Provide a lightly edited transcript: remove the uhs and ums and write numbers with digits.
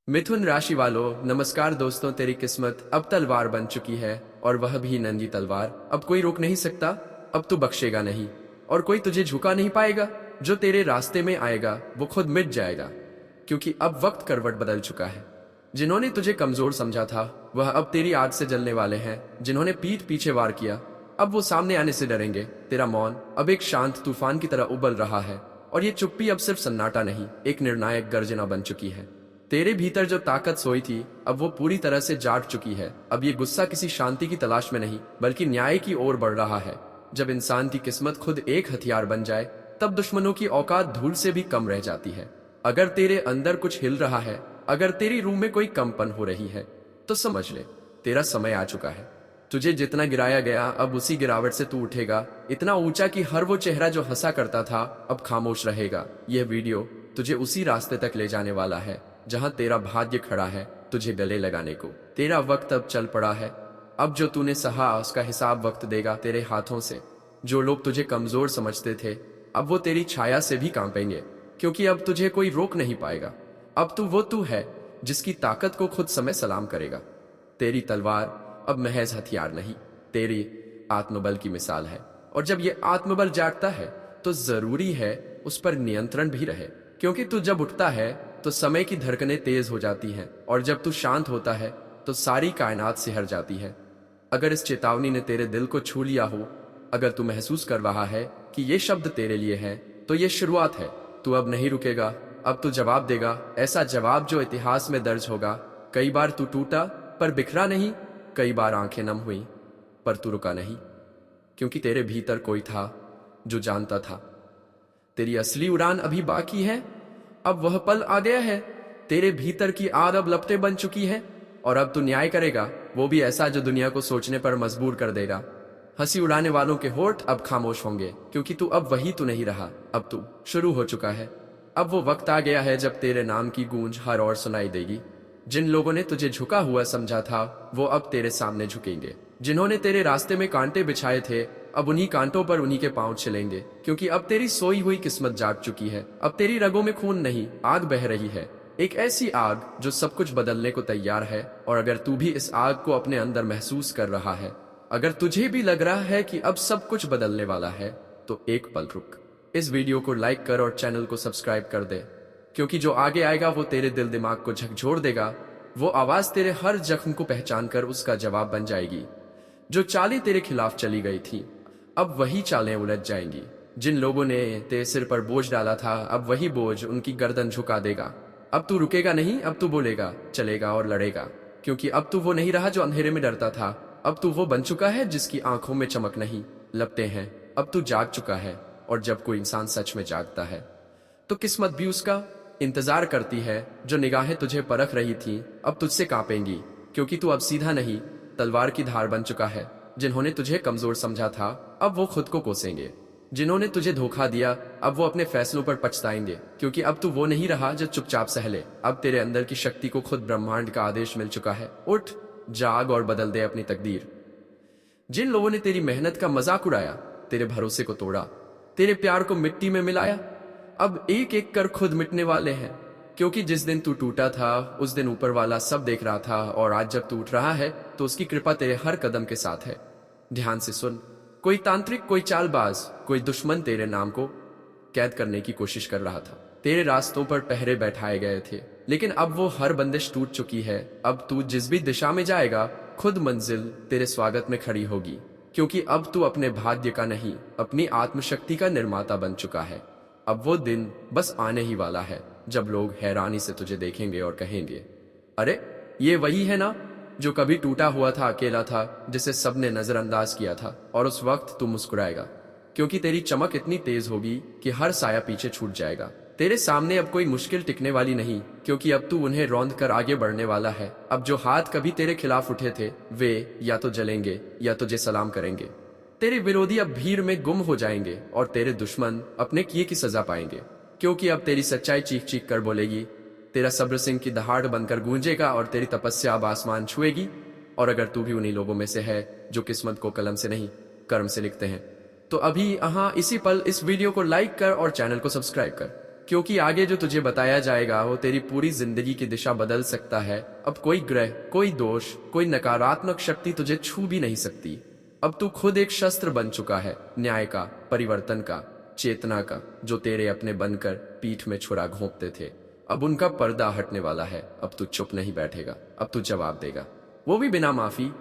मिथुन राशि वालों, नमस्कार दोस्तों। तेरी किस्मत अब तलवार बन चुकी है, और वह भी नंगी तलवार। अब कोई रोक नहीं सकता, अब तू बख्शेगा नहीं, और कोई तुझे झुका नहीं पाएगा। जो तेरे रास्ते में आएगा वो खुद मिट जाएगा, क्योंकि अब वक्त करवट बदल चुका है। जिन्होंने तुझे कमजोर समझा था वह अब तेरी आग से जलने वाले हैं। जिन्होंने पीठ पीछे वार किया अब वो सामने आने से डरेंगे। तेरा मौन अब एक शांत तूफान की तरह उबल रहा है, और ये चुप्पी अब सिर्फ सन्नाटा नहीं, एक निर्णायक गर्जना बन चुकी है। तेरे भीतर जो ताकत सोई थी अब वो पूरी तरह से जाग चुकी है। अब ये गुस्सा किसी शांति की तलाश में नहीं बल्कि न्याय की ओर बढ़ रहा है। जब इंसान की किस्मत खुद एक हथियार बन जाए तब दुश्मनों की औकात धूल से भी कम रह जाती है। अगर तेरे अंदर कुछ हिल रहा है, अगर तेरी रूह में कोई कंपन हो रही है, तो समझ ले तेरा समय आ चुका है। तुझे जितना गिराया गया अब उसी गिरावट से तू उठेगा, इतना ऊंचा कि हर वो चेहरा जो हंसा करता था अब खामोश रहेगा। यह वीडियो तुझे उसी रास्ते तक ले जाने वाला है जहां तेरा भाग्य खड़ा है तुझे गले लगाने को। तेरा वक्त अब चल पड़ा है। अब जो तूने सहा उसका हिसाब वक्त देगा तेरे हाथों से। जो लोग तुझे कमजोर समझते थे अब वो तेरी छाया से भी कांपेंगे, क्योंकि अब तुझे कोई रोक नहीं पाएगा। अब तू है जिसकी ताकत को खुद समय सलाम करेगा। तेरी तलवार अब महज हथियार नहीं, तेरी आत्मबल की मिसाल है। और जब ये आत्मबल जागता है तो जरूरी है उस पर नियंत्रण भी रहे, क्योंकि तू जब उठता है तो समय की धड़कनें तेज हो जाती हैं, और जब तू शांत होता है तो सारी कायनात सिहर जाती है। अगर इस चेतावनी ने तेरे दिल को छू लिया हो, अगर तू महसूस कर रहा है कि ये शब्द तेरे लिए है, तो ये शुरुआत है। तू अब नहीं रुकेगा, अब तू जवाब देगा, ऐसा जवाब जो इतिहास में दर्ज होगा। कई बार तू टूटा पर बिखरा नहीं, कई बार आंखें नम हुई पर तू रुका नहीं, क्योंकि तेरे भीतर कोई था जो जानता था तेरी असली उड़ान अभी बाकी है। अब वह पल आ गया है, तेरे भीतर की आग अब लपटे बन चुकी है, और अब तू न्याय करेगा, वो भी ऐसा जो दुनिया को सोचने पर मजबूर कर देगा। हंसी उड़ाने वालों के होठ अब खामोश होंगे, क्योंकि तू अब वही तू नहीं रहा, अब तू शुरू हो चुका है। अब वो वक्त आ गया है जब तेरे नाम की गूंज हर ओर सुनाई देगी। जिन लोगों ने तुझे झुका हुआ समझा था वो अब तेरे सामने झुकेंगे। जिन्होंने तेरे रास्ते में कांटे बिछाए थे अब उन्हीं कांटों पर उन्हीं के पांव चलेंगे, क्योंकि अब तेरी सोई हुई किस्मत जाग चुकी है। अब तेरी रगों में खून नहीं, आग बह रही है, एक ऐसी आग जो सब कुछ बदलने को तैयार है। और अगर तू भी इस आग को अपने अंदर महसूस कर रहा है, अगर तुझे भी लग रहा है कि अब सब कुछ बदलने वाला है, तो एक पल रुक, इस वीडियो को लाइक कर और चैनल को सब्सक्राइब कर दे, क्योंकि जो आगे आएगा वो तेरे दिल दिमाग को झकझोर देगा। वो आवाज तेरे हर जख्म को पहचान कर उसका जवाब बन जाएगी। जो चालें तेरे खिलाफ चली गई थी अब वही चालें उलझ जाएंगी। जिन लोगों ने तेरे सिर पर बोझ डाला था अब वही बोझ उनकी गर्दन झुका देगा। अब तू रुकेगा नहीं, अब तू बोलेगा, चलेगा और लड़ेगा, क्योंकि अब तू वो नहीं रहा जो अंधेरे में डरता था। अब तू वो बन चुका है जिसकी आंखों में चमक नहीं, लपटे हैं। अब तू जाग चुका है, और जब कोई इंसान सच में जागता है तो किस्मत भी उसका इंतजार करती है। जो निगाहें तुझे परख रही थी अब तुझसे कांपेंगी, क्योंकि तू अब सीधा नहीं तलवार की धार बन चुका है। जिन्होंने तुझे कमजोर समझा था अब वो खुद को कोसेंगे। जिन्होंने तुझे धोखा दिया अब वो अपने फैसलों पर पछताएंगे, क्योंकि अब तू वो नहीं रहा जो चुपचाप सहले। अब तेरे अंदर की शक्ति को खुद ब्रह्मांड का आदेश मिल चुका है। उठ, जाग और बदल दे अपनी तकदीर। जिन लोगों ने तेरी मेहनत का मजाक उड़ाया, तेरे भरोसे को तोड़ा, तेरे प्यार को मिट्टी में मिलाया, अब एक एक कर खुद मिटने वाले हैं। क्योंकि जिस दिन तू टूटा था उस दिन ऊपर वाला सब देख रहा था, और आज जब तू उठ रहा है तो उसकी कृपा तेरे हर कदम के साथ है। ध्यान से सुन, कोई तांत्रिक, कोई चालबाज, कोई दुश्मन तेरे नाम को कैद करने की कोशिश कर रहा था। तेरे रास्तों पर पहरे बैठाए गए थे, लेकिन अब वो हर बंदिश टूट चुकी है। अब तू जिस भी दिशा में जाएगा खुद मंजिल तेरे स्वागत में खड़ी होगी, क्योंकि अब तू अपने भाग्य का नहीं अपनी आत्मशक्ति का निर्माता बन चुका है। अब वो दिन बस आने ही वाला है जब लोग हैरानी से तुझे देखेंगे और कहेंगे, अरे ये वही है ना जो कभी टूटा हुआ था, अकेला था, जिसे सबने नजरअंदाज किया था। और उस वक्त तू मुस्कुराएगा, क्योंकि तेरी चमक इतनी तेज होगी कि हर साया पीछे छूट जाएगा। तेरे सामने अब कोई मुश्किल टिकने वाली नहीं, क्योंकि अब तू उन्हें रौंद कर आगे बढ़ने वाला है। अब जो हाथ कभी तेरे खिलाफ उठे थे वे या तो जलेंगे या तुझे सलाम करेंगे। तेरे विरोधी अब भीड़ में गुम हो जाएंगे, और तेरे दुश्मन अपने किए की सजा पाएंगे, क्योंकि अब तेरी सच्चाई चीख चीख कर बोलेगी। तेरा सब्र सिंह की दहाड़ बनकर गूंजेगा, और तेरी तपस्या अब आसमान छुएगी। और अगर तू भी उन्हीं लोगों में से है जो किस्मत को कलम से नहीं कर्म से लिखते हैं, तो अभी यहाँ इसी पल इस वीडियो को लाइक कर और चैनल को सब्सक्राइब कर, क्योंकि आगे जो तुझे बताया जाएगा वो तेरी पूरी जिंदगी की दिशा बदल सकता है। अब कोई ग्रह, कोई दोष, कोई नकारात्मक शक्ति तुझे छू भी नहीं सकती। अब तू खुद एक शस्त्र बन चुका है, न्याय का, परिवर्तन का, चेतना का, जो तेरे अपने बनकर पीठ में छुरा घोंपते थे। अब उनका पर्दा हटने वाला है। अब तू चुप नहीं बैठेगा, अब तू जवाब देगा, वो भी बिना माफी।